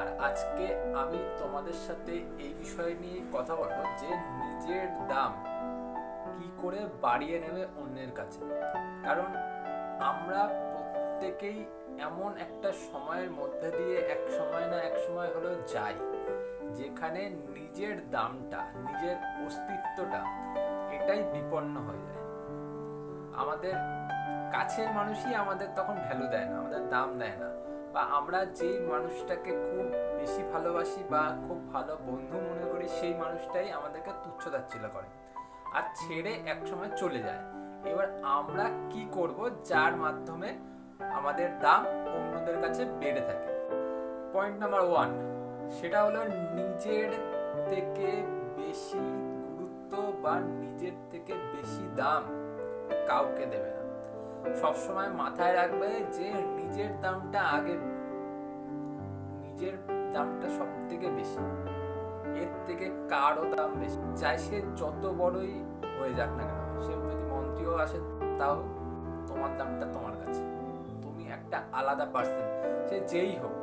আর আজকে আমি তোমাদের সাথে এই বিষয় নিয়ে কথা বলবো যে নিজের দাম কি করে বাড়িয়ে নেবে অন্যের কাছে। কারণ আমরা প্রত্যেকেই এমন একটা সময়ের মধ্যে দিয়ে এক সময় না এক সময় হলেও যাই, যেখানে নিজের দামটা, নিজের অস্তিত্বটা এটাই বিপন্ন হয়ে যায়। আমাদের কাছের মানুষই আমাদের তখন ভ্যালু দেয় না, আমাদের দাম দেয় না, বা আমরা যেই মানুষটাকে খুব বেশি ভালোবাসি বা খুব ভালো বন্ধু মনে করি সেই মানুষটাই আমাদেরকে তুচ্ছ-তাচ্ছিল্য করে আর ছেড়ে একসময় চলে যায়। এবার আমরা কি করব যার মাধ্যমে আমাদের দাম অন্যদের কাছে বেড়ে থাকে? পয়েন্ট নাম্বার 1, সেটা হলো নিজের থেকে বেশি গুরুত্ব বা নিজের থেকে বেশি দাম কাউকে দেবে না। সবসময় মাথায় রাখবে যে নিজের দামটা আগে, নিজের দামটা সব থেকে বেশি, এর থেকে কারো দাম বেশি। চাই সে যত বড়ই হয়ে যাক না কেন, সে যদি মন্ত্রীও আসে তাও তোমার দামটা তোমার কাছে। তুমি একটা আলাদা পার্সন, সে যেই হোক,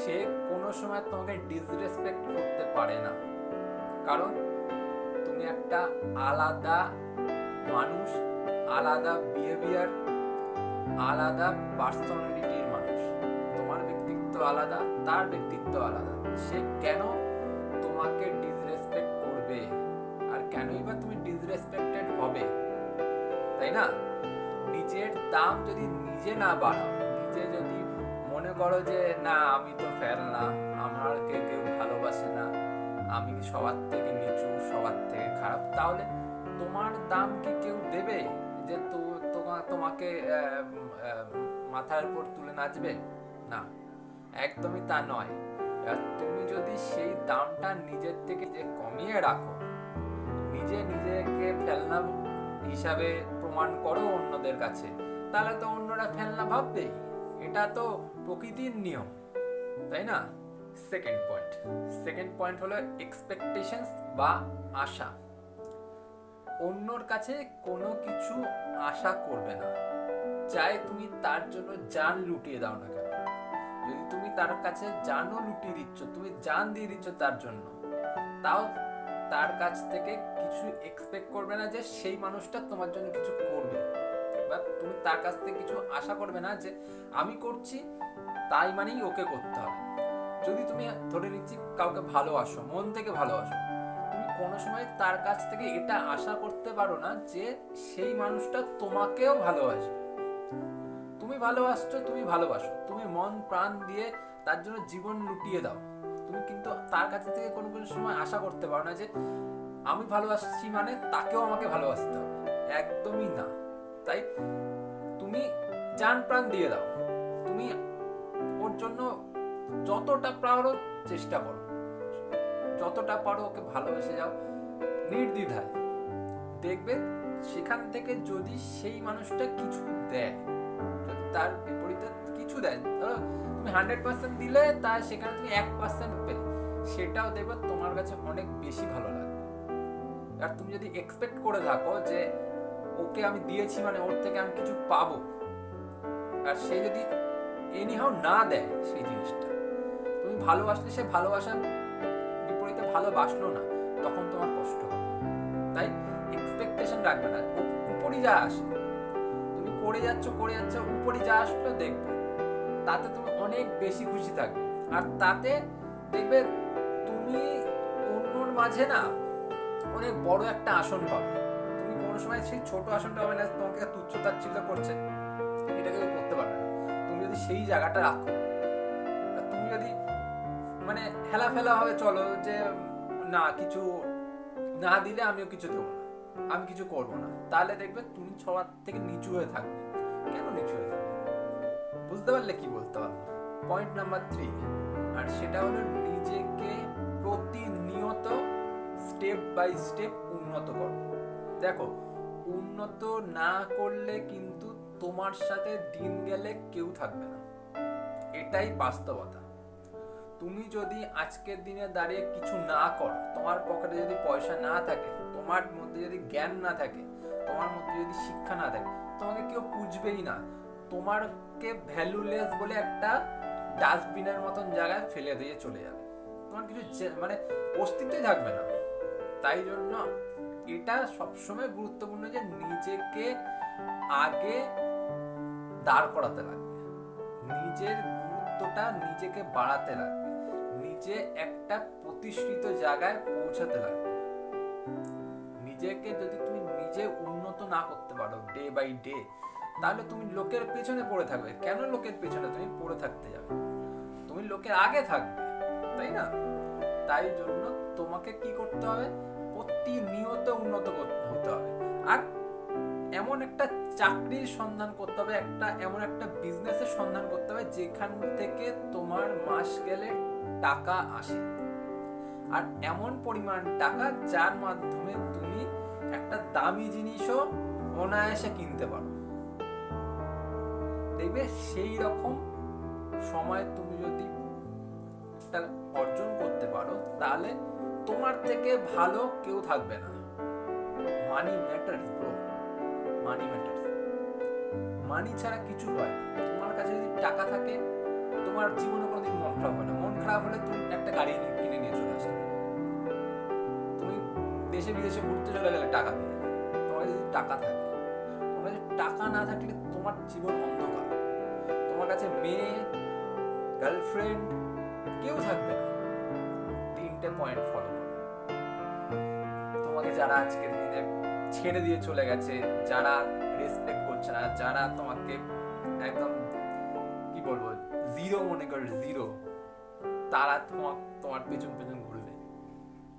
সে কোনো সময় তোমাকে ডিসরেসপেক্ট করতে পারে না, কারণ তুমি একটা আলাদা মানুষ, আলাদা বিহেভিয়ার, আলাদা পার্সোনালিটির মানুষ। তোমার ব্যক্তিত্ব আলাদা, তার ব্যক্তিত্ব আলাদা। সে কেন তোমাকে ডিসরেসপেক্ট করবে আর কেনই বা তুমি ডিসরেসপেক্টেড হবে, তাই না? নিজের দাম যদি নিজে না বাড়াও, নিজে যদি মনে করো যে না আমি তো ফেল না, আমার কেউ ভালোবাসে না, আমি সবার থেকে নিচু, সবার থেকে খারাপ, তাহলে তোমার দাম কি কেউ দেবে? যে তোমাকে মাথার উপর তুলে নাচবে? না, একদমই তা নয়। তুমি যদি সেই দামটা নিজের থেকে যে কমিয়ে রাখো, নিজেকে ফেলনা হিসাবে প্রমাণ করো অন্যদের কাছে, তাহলে তো অন্যরা ফেলনা ভাববেই। এটা তো প্রকৃতির নিয়ম, তাই না? সেকেন্ড পয়েন্ট হলো এক্সপেকটেশনস বা আশা। অন্যর কাছে কোনো কিছু আশা করবে না, চাই তুমি তার জন্য জান লুটিয়ে দাও না কেন। যদি তুমি তার কাছে জানও লুটিয়ে দিচ্ছ, তুমি জান দিয়ে দিচ্ছ তার জন্য, তাও তার কাছ থেকে কিছু এক্সপেক্ট করবে না যে সেই মানুষটা তোমার জন্য কিছু করবে, বা তুমি তার কাছ থেকে কিছু আশা করবে না যে আমি করছি তাই মানেই ওকে করতে হবে। যদি তুমি ধরে নিচ্ছি কাউকে ভালোবাসো, মন থেকে ভালোবাসো, তুমি কোনো সময় তার কাছ থেকে এটা আশা করতে পারো না যে সেই মানুষটা তোমাকেও ভালোবাসবে। তুমি ভালোবাসছো, তুমি ভালোবাসো, তুমি মন প্রাণ দিয়ে তার জন্য জীবন লুটিয়ে দাও, তুমি কিন্তু তার কাছ থেকে কোনো সময় আশা করতে পারো না যে আমি ভালোবাসছি মানে তাকেও আমাকে ভালোবাসতে হবে। একদমই না। তাই তুমি জান প্রাণ দিয়ে দাও, তুমি ওর জন্য যতটা পারো চেষ্টা করো, যতটা পারো ওকে ভালোবেসে যাও নির্দ্বিধায়। দেখবে সেখান থেকে যদি সেই মানুষটা কিছু দেয়, যদি তার বিপরীতে কিছু দেয়, ধরো তুমি 100% দিলে তার সেখানে তুমি 1% পেলে, সেটাও দেখবে তোমার কাছে অনেক বেশি ভালো লাগবে। আর তুমি যদি এক্সপেক্ট করে থাকো যে ওকে আমি দিয়েছি মানে ওর থেকে আমি কিছু পাবো, আর সে যদি এনিহাও না দেয় সেই জিনিসটা, তুমি ভালোবাসলে সে ভালোবাসার বিপরীতে ভালোবাসলো না, তখন তোমার কষ্ট হবে। তাই এক্সপেকটেশন রাখবে না। উপরই যা আসে, তুমি করে যাচ্ছ উপরই যা আসলো দেখবে, তাতে তুমি অনেক বেশি খুশি থাকবে। আর তাতে দেখবে তুমি অন্যর মাঝে না অনেক বড় একটা আসন পাবে। তুমি কোনো সময় সেই ছোট আসনটা হবে না, তোমাকে তুচ্ছ-তাচ্ছিল্য করছে, এটা কেউ করতে পারবে না। তুমি যদি সেই জায়গাটা রাখো, তুমি যদি মানে হেলা ভাবে চলো যে না কিছু না দিলে আমিও কিছু দেবো না, আমি কিছু করবো না, তাহলে দেখবে তুমি সবার থেকে নিচু হয়ে থাকবে। কেন নিচু হয়ে থাকবে? বুঝতে পারলে কি বলতে পারবো? পয়েন্ট নাম্বার 3, আর সেটা হলো নিজেকে প্রতিনিয়ত স্টেপ বাই স্টেপ উন্নত করো। দেখো, উন্নত না করলে কিন্তু তোমার সাথে দিন গেলে কেউ থাকবে না, এটাই বাস্তবতা। তুমি যদি আজকের দিনে দাঁড়িয়ে কিছু না করো, তোমার পকেটে যদি পয়সা না থাকে, তোমার মধ্যে যদি জ্ঞান না থাকে, তোমার মধ্যে যদি শিক্ষা না থাকে, তোমাকে কেউ বুঝবেই না। তোমাকে ভ্যালুলেস বলে একটা ডাস্টবিনের মতন জায়গায় ফেলে দিয়ে চলে যাবে, তোমার কিছু মানে অস্তিত্বই থাকবে না। তাই জন্য এটা সবসময় গুরুত্বপূর্ণ যে নিজেকে আগে দাঁড় করাতে লাগবে, নিজের গুরুত্বটা নিজেকে বাড়াতে লাগবে, নিজে একটা প্রতিষ্ঠিত জায়গায় পৌঁছাতে লাগবে। নিজেকে যদি তুমি নিজে উন্নত না করতে পারো ডে বাই ডে, তাহলে তুমি লোকের পেছনে পড়ে থাকবে। কেন লোকের পেছনে তুমি পড়ে থাকতে যাবে? তুমি লোকের আগে থাকবে, তাই না? তাই জন্য তোমাকে কি করতে হবে? প্রতিনিয়ত উন্নত হতে হবে। আর এমন একটা চাকরির সন্ধান করতে হবে, এমন একটা বিজনেসের সন্ধান করতে হবে যেখান থেকে তোমার মাস গেলে টাকা আসে, আর এমন পরিমাণ টাকা যার মাধ্যমে তুমি একটা দামি জিনিসও অনায়াসে কিনতে পারো। দেখবে সেই রকম সময় তুমি যদি অর্জন করতে পারো, তাহলে তোমার থেকে ভালো কেউ থাকবে না। মানি ম্যাটারস ব্রো, মানি ম্যাটারস। মানি ছাড়া কিছু হয়। তোমার কাছে যদি টাকা থাকে, তোমার জীবনে কোনোদিন মন খারাপ হয় না। মন খারাপ হলে তুমি একটা গাড়ি কিনে নিয়ে চলে আসবে। তুমি দেশে বিদেশে ঘুরতে চলে গেলে টাকা দিয়ে, তোমার যদি টাকা থাকে। তোমার কাছে টাকা না থাকলে তোমার জীবন অন্ধকার। তোমার কাছে মেয়ে, গার্লফ্রেন্ড কেউ থাকবে না। 3টে পয়েন্ট ফলো করো। তোমাকে যারা আজকের দিনে ছেড়ে দিয়ে চলে গেছে, যারা রেসপেক্ট করছে না, যারা তোমাকে একদম কি বলবো জিরো মনে করে, জিরো, তারা তোমার পেছন পেছন ঘুরবে।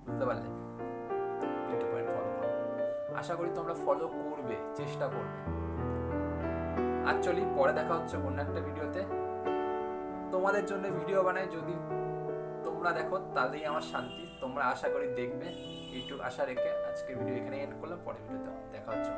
বুঝতে পারলে? 3টে পয়েন্ট ফলো করো। আশা করি তোমরা ফলো করবে, চেষ্টা করবে। অ্যাকচুয়ালি পরে দেখা হচ্ছে অন্য একটা ভিডিওতে। তোমাদের জন্য ভিডিও বানাই, যদি তোমরা দেখো তাহলেই আমার শান্তি। তোমরা আশা করি দেখবে, এইটুকু আশা রেখে আজকের ভিডিও এখানে এন্ড করলাম। পরে ভিডিওতে দেখা হচ্ছে।